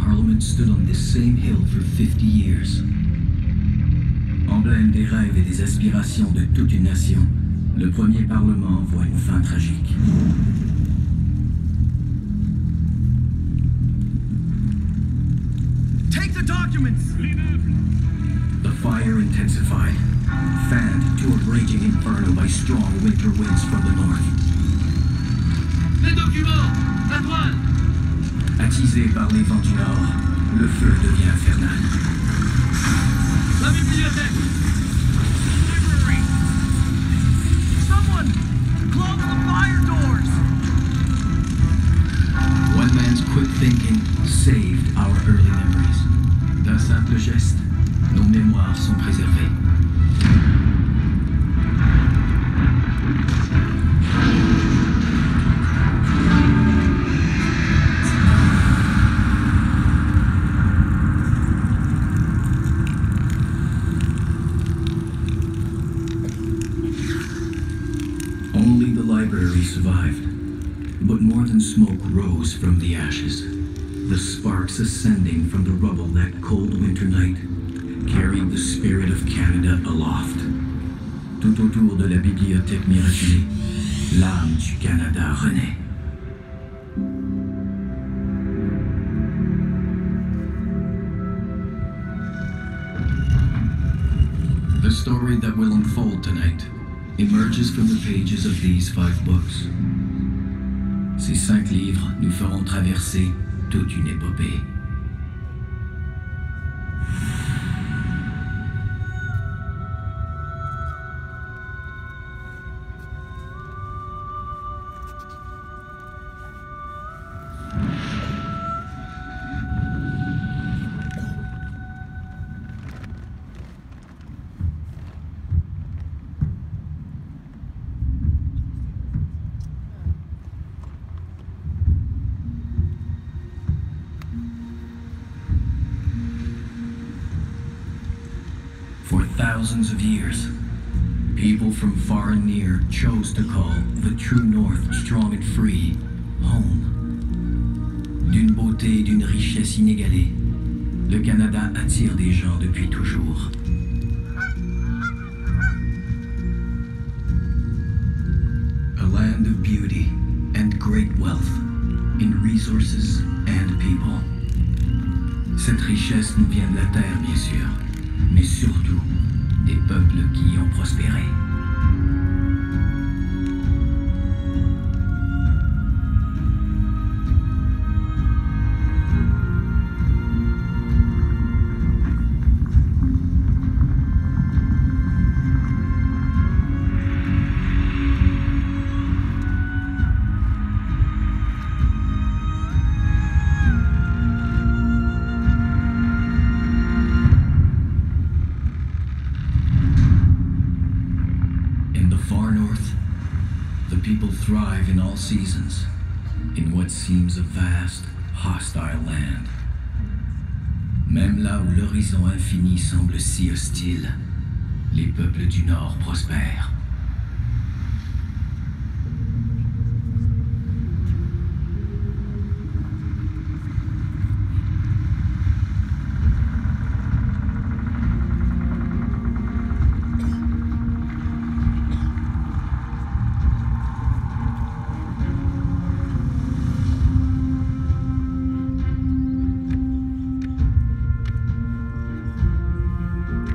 Parliament stood on this same hill for 50 years. Emblème des rêves et des aspirations de toute une nation, le premier Parlement voit une fin tragique. Take the documents! The fire intensified, fanned to a raging inferno by strong winter winds from the north. Les documents! La toile! Attisé par les vents du nord, le feu devient infernal. La bibliothèque! Library! Someone! Close the fire doors! One man's quick thinking saved our early memories. D'un simple geste, nos mémoires sont préservées. Only the library survived, but more than smoke rose from the ashes. The sparks ascending from the rubble that cold winter night carried the spirit of Canada aloft. Tout autour de la bibliothèque miraculée, l'âme du Canada renaît. The story that will unfold tonight emerges from the pages of these 5 books. Ces 5 livres nous feront traverser toute une épopée. For thousands of years, people from far and near chose to call the true North, strong and free, home. D'une beauté et d'une richesse inégalée, le Canada attire des gens depuis toujours. A land of beauty and great wealth, in resources and people. Cette richesse nous vient de la terre, bien sûr, mais surtout des peuples qui y ont prospéré. People thrive in all seasons, in what seems a vast, hostile land. Même là où l'horizon infini semble si hostile, les peuples du Nord prospèrent.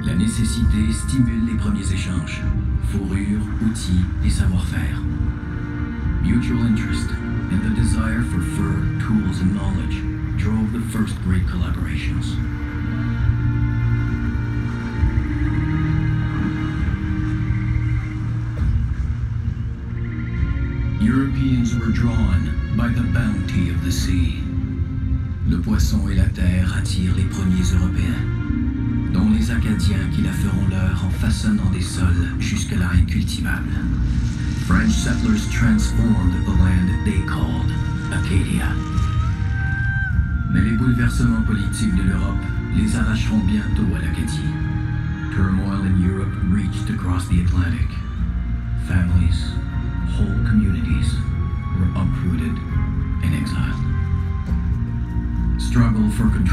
La nécessité stimule les premiers échanges, fourrure, outils et savoir-faire. Mutual interest and the desire for fur, tools and knowledge drove the first great collaborations. Europeans were drawn by the bounty of the sea. Le poisson et la terre attirent les premiers Européens, dont les Acadiens qui la feront leur en façonnant des sols jusque-là incultivables. French settlers transformed the land they called Acadia. Mais les bouleversements politiques de l'Europe les arracheront bientôt à l'Acadie. Turmoil in Europe reached across the Atlantic. Families, whole communities were uprooted and exiled. Struggle for control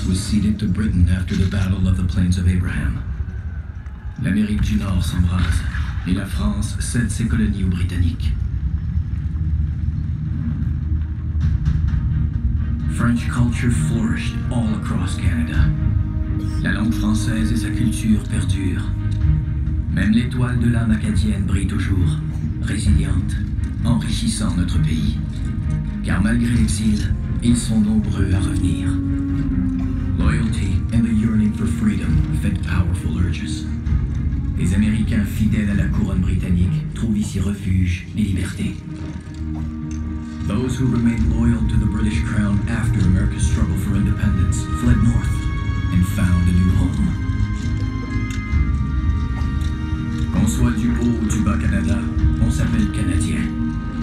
France was ceded to Britain after the Battle of the Plains of Abraham. L'Amérique du Nord s'embrase et la France cède ses colonies aux Britanniques. French culture flourished all across Canada. La langue française et sa culture perdurent. Même l'étoile de l'âme acadienne brille toujours, résiliente, enrichissant notre pays. Car malgré l'exil, ils sont nombreux à revenir. Loyalty and the yearning for freedom fed powerful urges. Les Américains fidèles à la couronne britannique trouvent ici refuge et liberté. Those who remained loyal to the British crown after America's struggle for independence fled north and found a new home. Qu'on soit du haut ou du bas Canada, on s'appelle Canadien.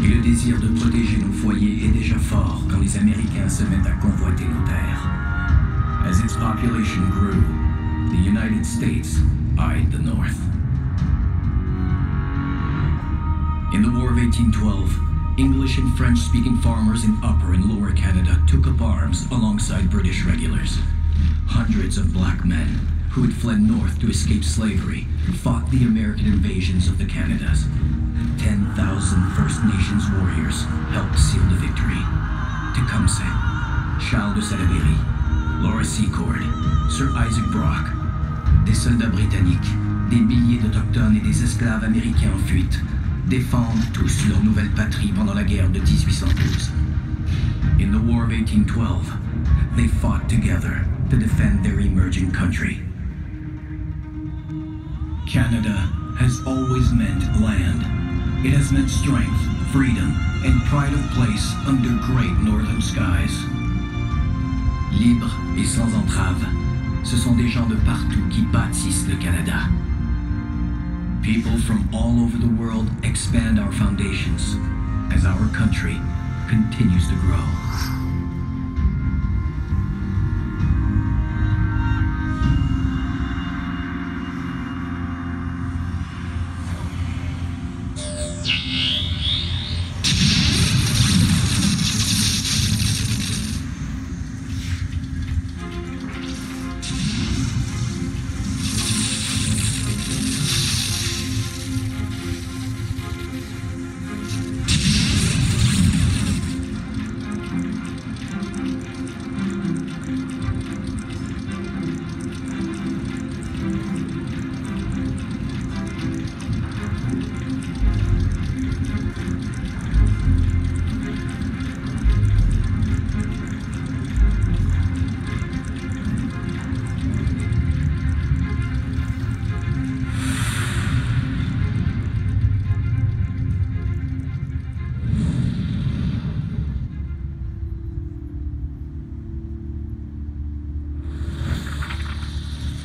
Et le désir de protéger nos foyers est déjà fort quand les Américains se mettent à convoiter nos terres. As its population grew, the United States eyed the North. In the War of 1812, English and French-speaking farmers in Upper and Lower Canada took up arms alongside British regulars. Hundreds of black men who had fled north to escape slavery fought the American invasions of the Canadas. 10,000 First Nations warriors helped seal the victory. Tecumseh, Charles de Salaberry, Laura Secord, Sir Isaac Brock, des soldats britanniques, des milliers d'Autochtones et des esclaves américains en fuite, défendent tous leur nouvelle patrie pendant la guerre de 1812. In the War of 1812, they fought together to defend their emerging country. Canada has always meant land. It has meant strength, freedom, and pride of place under great northern skies. Libres et sans entrave, ce sont des gens de partout qui bâtissent le Canada. People from all over the world expand our foundations as our country continues to grow.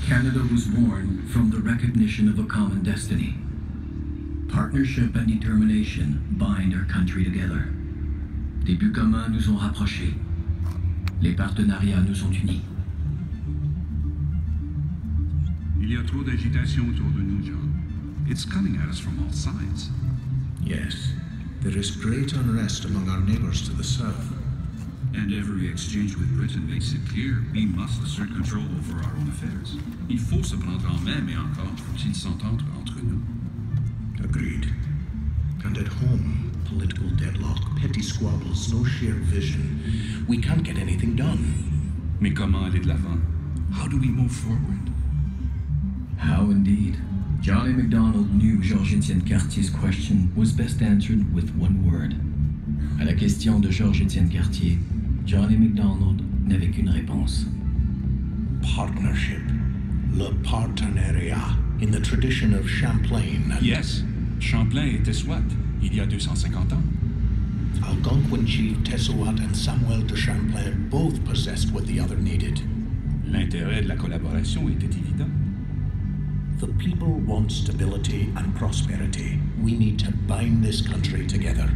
Canada was born from the recognition of a common destiny. Partnership and determination bind our country together. Des buts communs nous ont rapprochés. Les partenariats nous ont unis. Il y a trop d'agitation autour de nous, John. It's coming at us from all sides. Yes, there is great unrest among our neighbors to the south. And every exchange with Britain makes it clear we must assert control over our own affairs. Il faut se prendre en main, mais encore faut-il s'entendre entre nous. Agreed. And at home, political deadlock, petty squabbles, no shared vision. We can't get anything done. Mais comment aller de l'avant? How do we move forward? How indeed. Johnny MacDonald knew Georges-Étienne Cartier's question was best answered with one word. À la question de Georges-Étienne Cartier, Johnny MacDonald n'avait qu'une réponse. Partnership. Le partenariat, in the tradition of Champlain. Yes, Champlain était Swat, il y a 250 ans. Algonquin chief Tessouat and Samuel de Champlain both possessed what the other needed. L'intérêt de la collaboration était évident. The people want stability and prosperity. We need to bind this country together.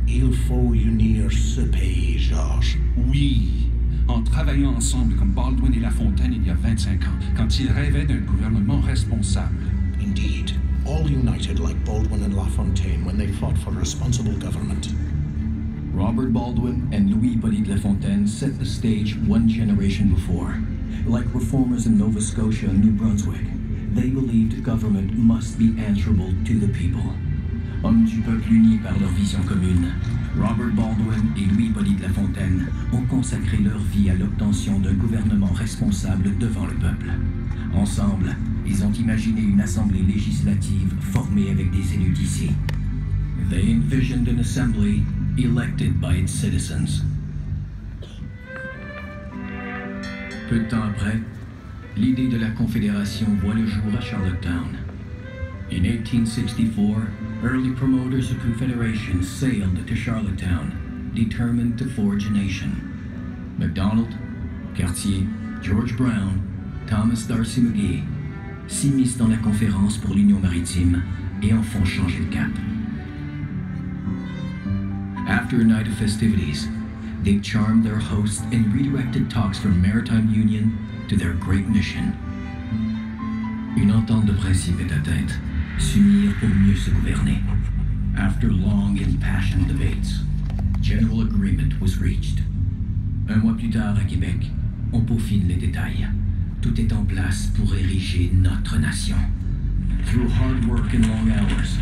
Il faut unir ce pays, Georges. Oui, en travaillant ensemble comme Baldwin et La Fontaine il y a 25 ans, quand ils rêvaient d'un gouvernement responsable. Indeed, all united like Baldwin and La Fontaine when they fought for responsible government. Robert Baldwin and Louis-Hippolyte La Fontaine set the stage one generation before. Like reformers in Nova Scotia and New Brunswick, they believed government must be answerable to the people. Hommes du peuple unis par leur vision commune, Robert Baldwin et Louis-Hippolyte Lafontaine ont consacré leur vie à l'obtention d'un gouvernement responsable devant le peuple. Ensemble, ils ont imaginé une assemblée législative formée avec des élus d'ici. They envisioned an assembly elected by its citizens. Peu de temps après, l'idée de la Confédération voit le jour à Charlottetown. In 1864, early promoters of Confederation sailed to Charlottetown, determined to forge a nation. MacDonald, Cartier, George Brown, Thomas D'Arcy McGee s'immiscent dans la conférence pour l'Union maritime et en font changer de cap. After a night of festivities, they charmed their hosts and redirected talks from maritime union to their great mission. Une entente de principe est atteinte, s'unir pour mieux se gouverner. After long impassioned debates, general agreement was reached. Un mois plus tard à Québec, on peaufine les détails. Tout est en place pour ériger notre nation. Through hard work and long hours,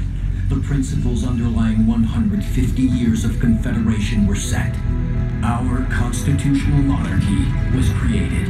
the principles underlying 150 years of Confederation were set. Our constitutional monarchy was created.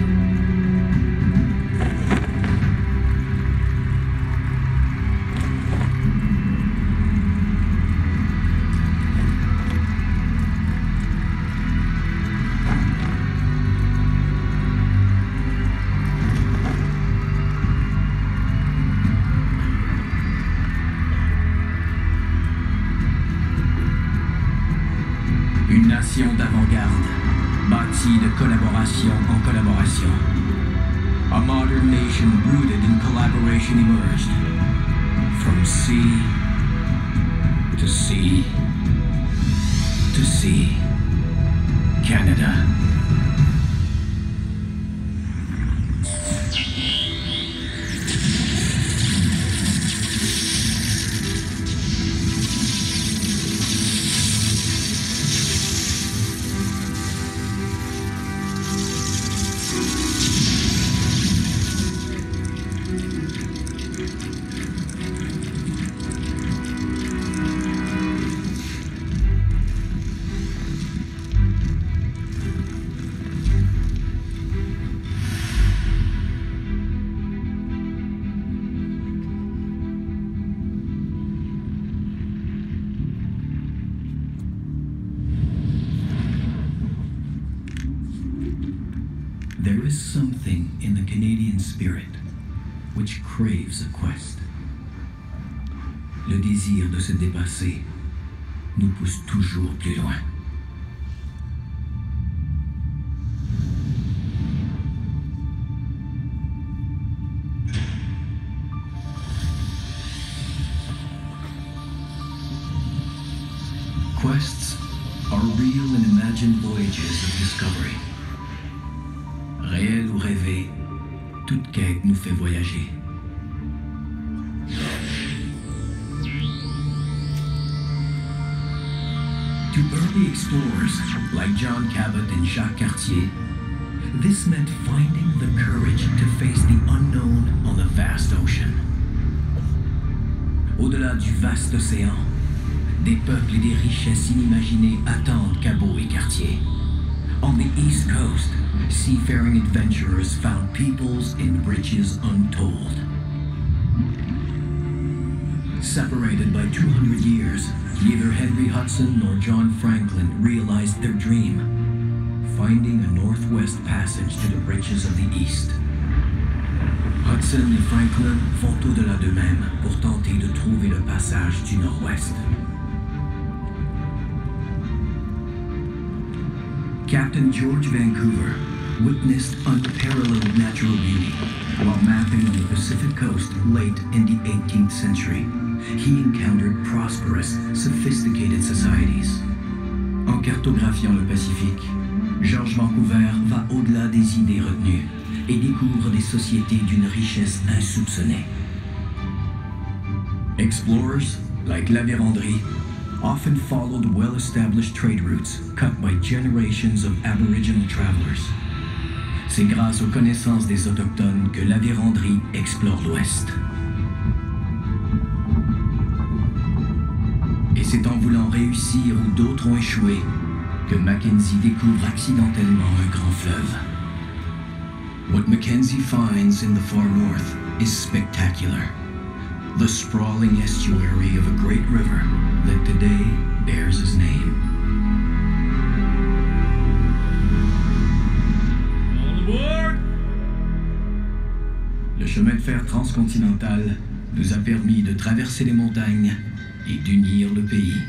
Une nation d'avant-garde, bâtie de collaboration en collaboration. A modern nation rooted in collaboration emerged. From sea to sea to sea. Canada. There is something in the Canadian spirit which craves a quest. Le désir de se dépasser nous pousse toujours plus loin. Quests are real and imagined voyages of discovery. Réel ou rêvé, toute quête nous fait voyager. To early explorers like John Cabot and Jacques Cartier, this meant finding the courage to face the unknown on a vast ocean. Au-delà du vaste océan, des peuples et des richesses inimaginées attendent Cabot et Cartier. On the East Coast, seafaring adventurers found peoples and riches untold. Separated by 200 years, neither Henry Hudson nor John Franklin realized their dream, finding a northwest passage to the riches of the East. Hudson et Franklin vont au-delà d'eux-mêmes pour tenter de trouver le passage du nord-ouest. Captain George Vancouver witnessed unparalleled natural beauty while mapping on the Pacific coast late in the 18th century. He encountered prosperous, sophisticated societies. En cartographiant le Pacifique, George Vancouver va au-delà des idées retenues et découvre des sociétés d'une richesse insoupçonnée. Explorers, like La Vérendrye, often followed well-established trade routes cut by generations of Aboriginal travelers. c'est grâce aux connaissances des Autochtones que la véranderie explore l'Ouest. Et c'est en voulant réussir où d'autres ont échoué que Mackenzie découvre accidentellement un grand fleuve. What Mackenzie finds in the far north is spectacular. The sprawling estuary of a great river that today bears his name. All aboard! Le chemin de fer transcontinental nous a permis de traverser les montagnes et d'unir le pays.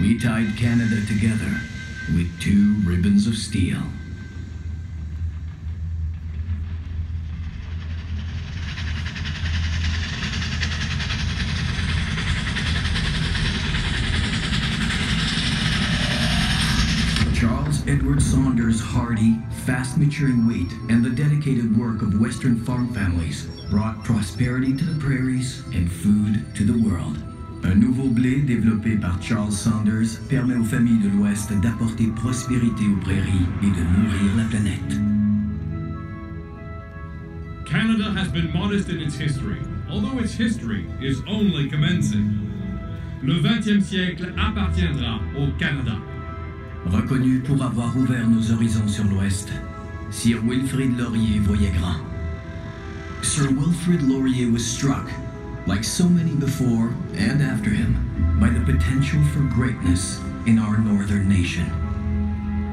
We tied Canada together with 2 ribbons of steel. Charles Edward Saunders' hardy, fast-maturing wheat and the dedicated work of Western farm families brought prosperity to the prairies and food to the world. Un nouveau blé développé par Charles Saunders permet aux familles de l'Ouest d'apporter prospérité aux prairies et de nourrir la planète. Canada has been modest in its history, although its history is only commencing. Le 20e siècle appartiendra au Canada. Reconnu pour avoir ouvert nos horizons sur l'Ouest, Sir Wilfrid Laurier voyait grand. Sir Wilfrid Laurier was struck, like so many before and after him, by the potential for greatness in our northern nation.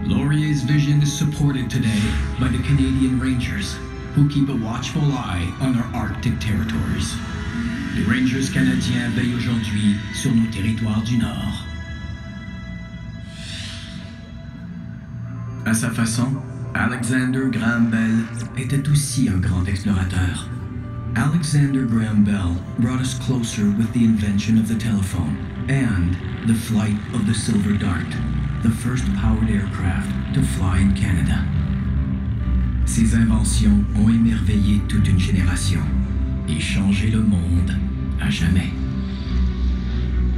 Laurier's vision is supported today by the Canadian Rangers, who keep a watchful eye on our Arctic territories. Les Rangers canadiens veillent aujourd'hui sur nos territoires du Nord. À sa façon, Alexander Graham Bell était aussi un grand explorateur. Alexander Graham Bell brought us closer with the invention of the telephone and the flight of the Silver Dart, the first powered aircraft to fly in Canada. Ces inventions ont émerveillé toute une génération et changé le monde à jamais.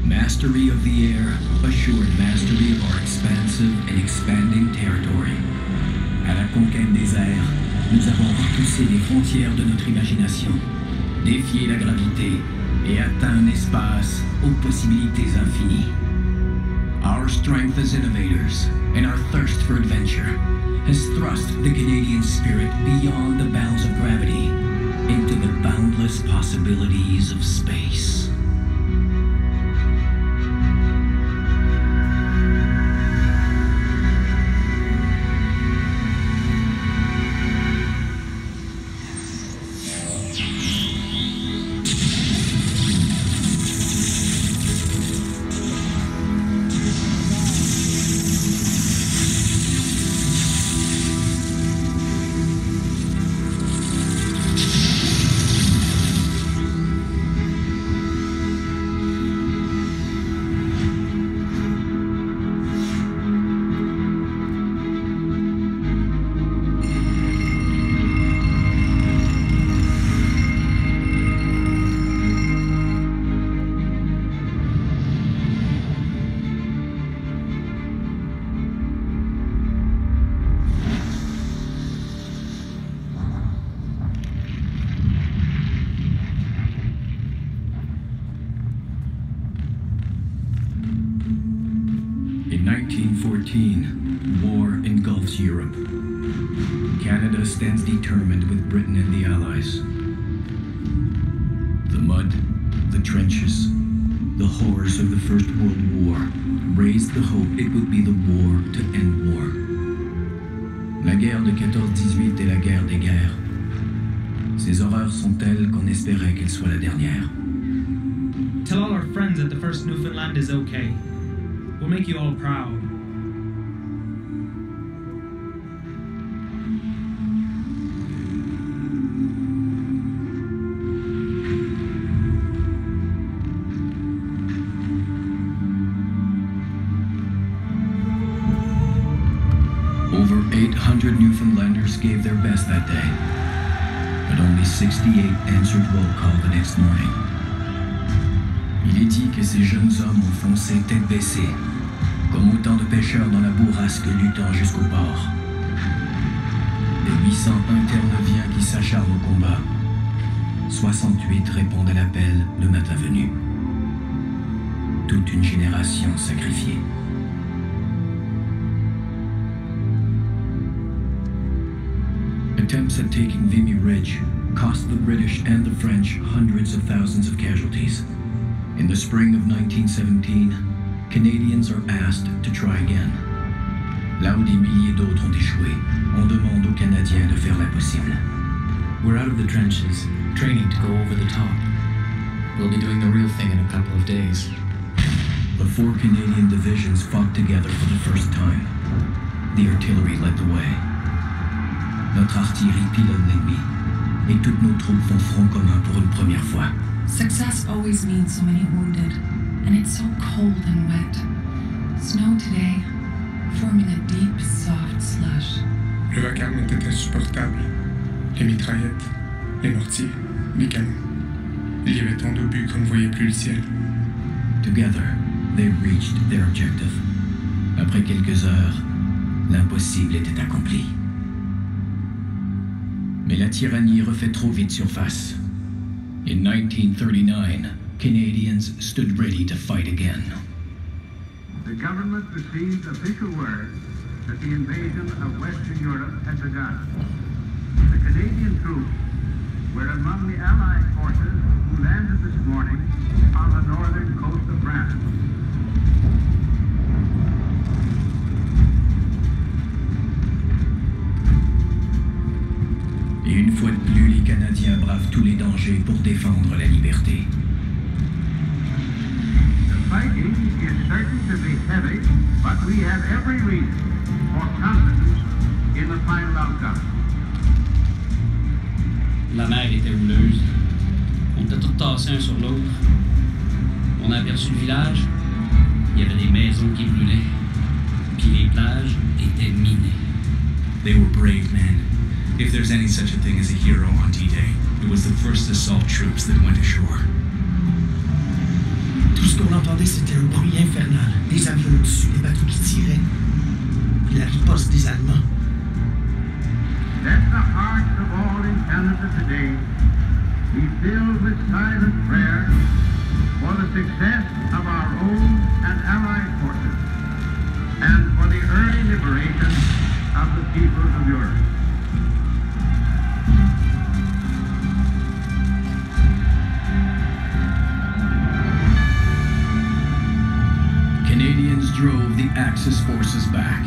Mastery of the air assured mastery of our expansive and expanding territory. À la conquête des airs, nous avons repoussé les frontières de notre imagination, défié la gravité et atteint un espace aux possibilités infinies. Our strength as innovators and our thirst for adventure has thrust the Canadian spirit beyond the bounds of gravity into the boundless possibilities of space. In 1914, war engulfs Europe. Canada stands determined with Britain and the Allies. The mud, the trenches, the horrors of the First World War raised the hope it would be the war to end war. La guerre de 14-18 est la guerre des guerres. Ces horreurs sont telles qu'on espérait qu'elle soit la dernière. Tell all our friends that the first Newfoundland is okay. We'll make you all proud. Over 800 Newfoundlanders gave their best that day, but only 68 answered roll call the next morning. Il est dit que ces jeunes hommes ont foncé tête baissée, comme autant de pêcheurs dans la bourrasque luttant jusqu'au port. Des 801 Terre-Neuviens qui s'acharnent au combat, 68 répondent à l'appel le matin venu. Toute une génération sacrifiée. Attempts at taking Vimy Ridge cost the British and the French hundreds of thousands of casualties. In the spring of 1917, Canadians are asked to try again. Là où des milliers d'autres ont échoué, on demande aux Canadiens de faire l'impossible. We're out of the trenches, training to go over the top. We'll be doing the real thing in a couple of days. The 4 Canadian divisions fought together for the first time. The artillery led the way. Notre artillerie pilonne l'ennemi, et toutes nos troupes font front commun pour une première fois. Success always means so many wounded, and it's so cold and wet. Snow today, forming a deep, soft slush. Le vacarme était insupportable. Les mitraillettes, les mortiers, les canons. Il y avait tant d'obus qu'on ne voyait plus le ciel. Together, they reached their objective. Après quelques heures, l'impossible était accompli. Mais la tyrannie refait trop vite surface. In 1939, Canadians stood ready to fight again. The government received official word that the invasion of Western Europe had begun. The Canadian troops were among the Allied forces who landed this morning on the northern coast of France. Et une fois de plus, les Canadiens bravent tous les dangers pour défendre la liberté. The fighting is certain to be heavy, but we have every reason for confidence in the final outcome. La mer était houleuse. On était tous tassés un sur l'autre. On a aperçu le village. Il y avait des maisons qui brûlaient. Puis les plages étaient minées. They were brave men. If there's any such a thing as a hero on D-Day, it was the first assault troops that went ashore. Tout ce qu'on entendait, c'était un bruit infernal. Des avions au-dessus, des bateaux qui tiraient. Puis la riposte des Allemands. Let the hearts of all in Canada today be filled with silent prayer for the success of our own and Allied forces and for the early liberation of the peoples of Europe. Canadians drove the Axis forces back,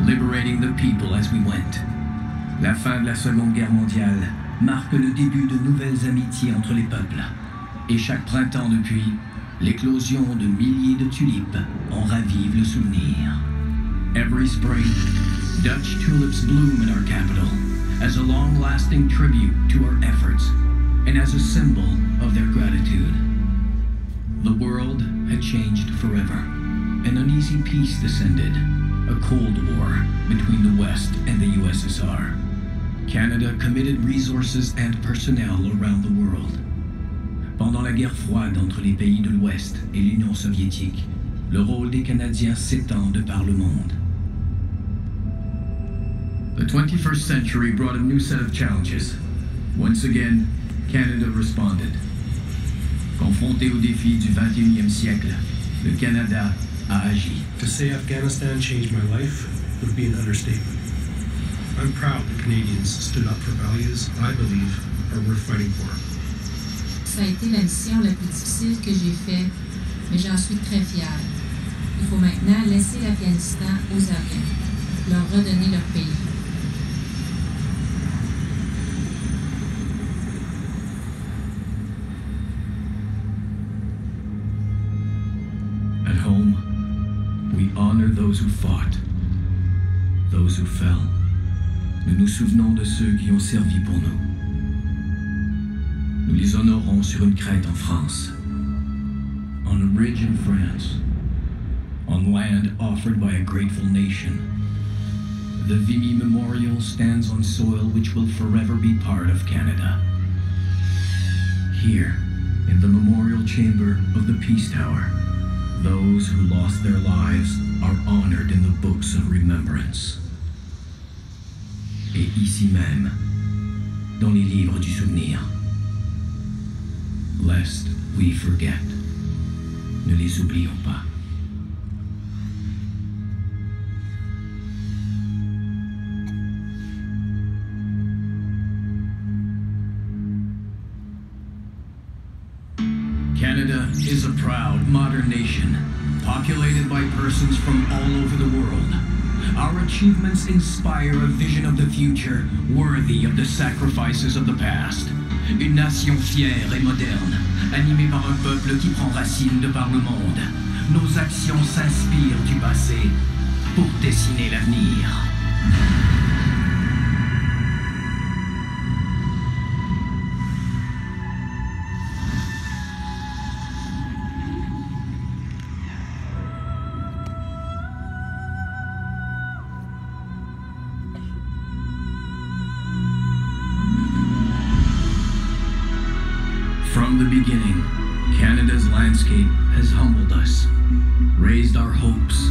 liberating the people as we went. La fin de la Seconde Guerre mondiale marque le début de nouvelles amitiés entre les peuples. Et chaque printemps depuis, l'éclosion de milliers de tulipes en ravive le souvenir. Every spring, Dutch tulips bloom in our capital as a long-lasting tribute to our efforts and as a symbol of their gratitude. The world had changed forever. An uneasy peace descended, a Cold War between the West and the USSR. Canada committed resources and personnel around the world. Pendant la guerre froide entre les pays de l'Ouest et l'Union soviétique, le rôle des Canadiens s'étend de par le monde. The 21st century brought a new set of challenges. Once again, Canada responded. Confronté aux défis du 21e siècle, le Canada a agi. To say Afghanistan changed my life would be an understatement. I'm proud that Canadians stood up for values I believe are worth fighting for. Ça a été la mission la plus difficile que j'ai faite, mais j'en suis très fière. Il faut maintenant laisser l'Afghanistan aux Afghans, leur redonner leur pays. At home, we honor those who fought, those who fell. Nous nous souvenons de ceux qui ont servi pour nous. Nous les honorons sur une crête en France, on a ridge in France, on land offered by a grateful nation. The Vimy Memorial stands on soil which will forever be part of Canada. Here, in the memorial chamber of the Peace Tower, those who lost their lives are honored in the books of remembrance. et ici même, dans les livres du souvenir. Lest we forget. Ne les oublions pas. Canada is a proud, modern nation, populated by persons from all over the world. Our achievements inspire a vision of the future worthy of the sacrifices of the past. Une nation fière et moderne, animée par un peuple qui prend racine de par le monde. Nos actions s'inspirent du passé pour dessiner l'avenir. From the beginning, Canada's landscape has humbled us, raised our hopes,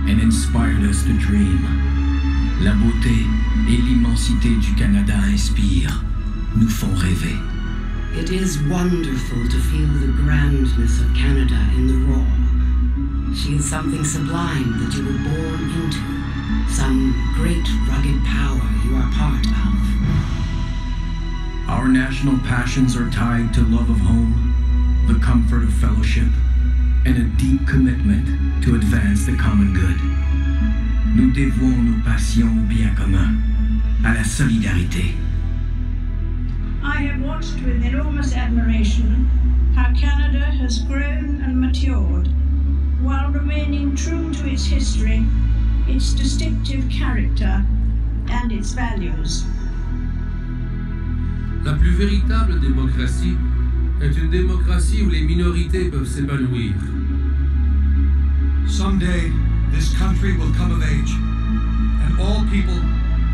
and inspired us to dream. La beauté et l'immensité du Canada inspirent, nous font rêver. It is wonderful to feel the grandness of Canada in the raw. She is something sublime that you were born into, some great rugged power you are part of. Our national passions are tied to love of home, the comfort of fellowship, and a deep commitment to advance the common good. Nous dévouons nos passions au bien commun, à la solidarité. I have watched with enormous admiration how Canada has grown and matured while remaining true to its history, its distinctive character, and its values. La plus véritable démocratie est une démocratie où les minorités peuvent s'épanouir. Someday, this country will come of age, and all people,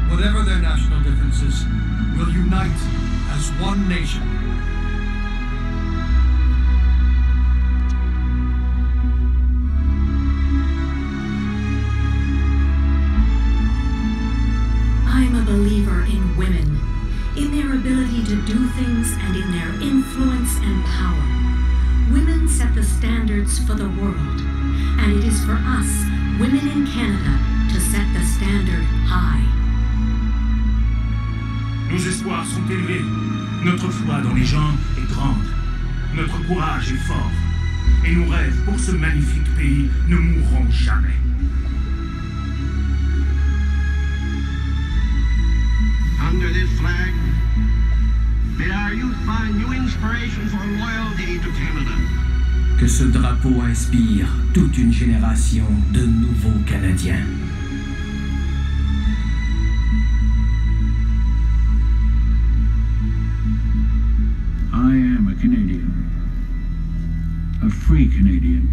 whatever their national differences, will unite as one nation. I'm a believer in women, in their ability to do things and in their influence and power. Women set the standards for the world, and it is for us, women in Canada, to set the standard high. Nos espoirs sont élevés, notre foi dans les gens est grande, notre courage est fort, et nos rêves pour ce magnifique pays ne mourront jamais. Under this flag, may our youth find new inspiration for loyalty to Canada. Que ce drapeau inspire toute une génération de nouveaux Canadiens. I am a Canadian, a free Canadian,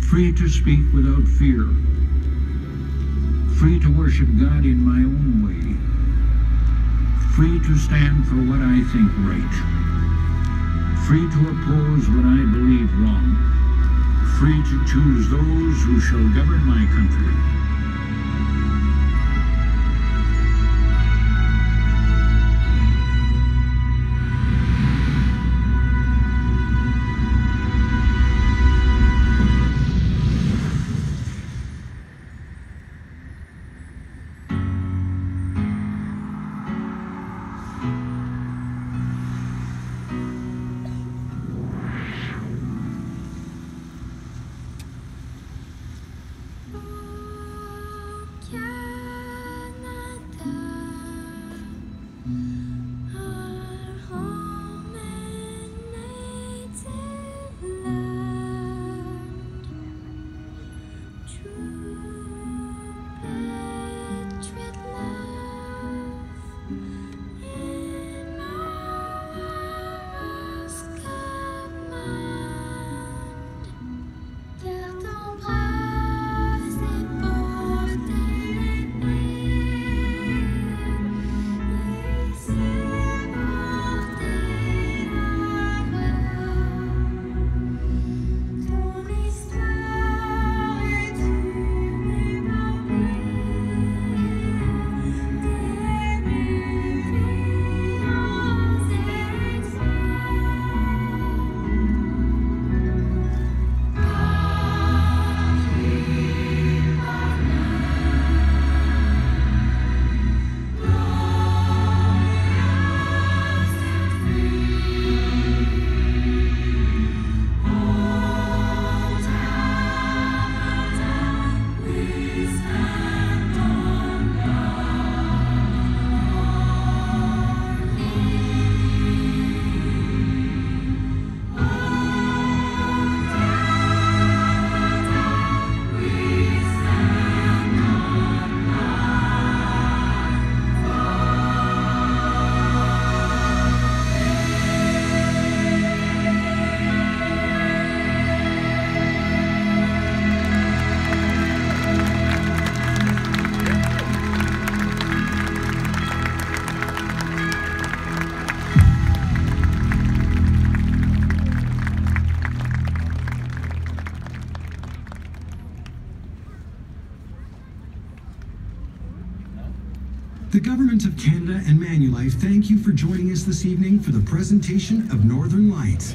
free to speak without fear, free to worship God in my own way, free to stand for what I think right, free to oppose what I believe wrong, free to choose those who shall govern my country. The Government of Canada and Manulife thank you for joining us this evening for the presentation of Northern Lights.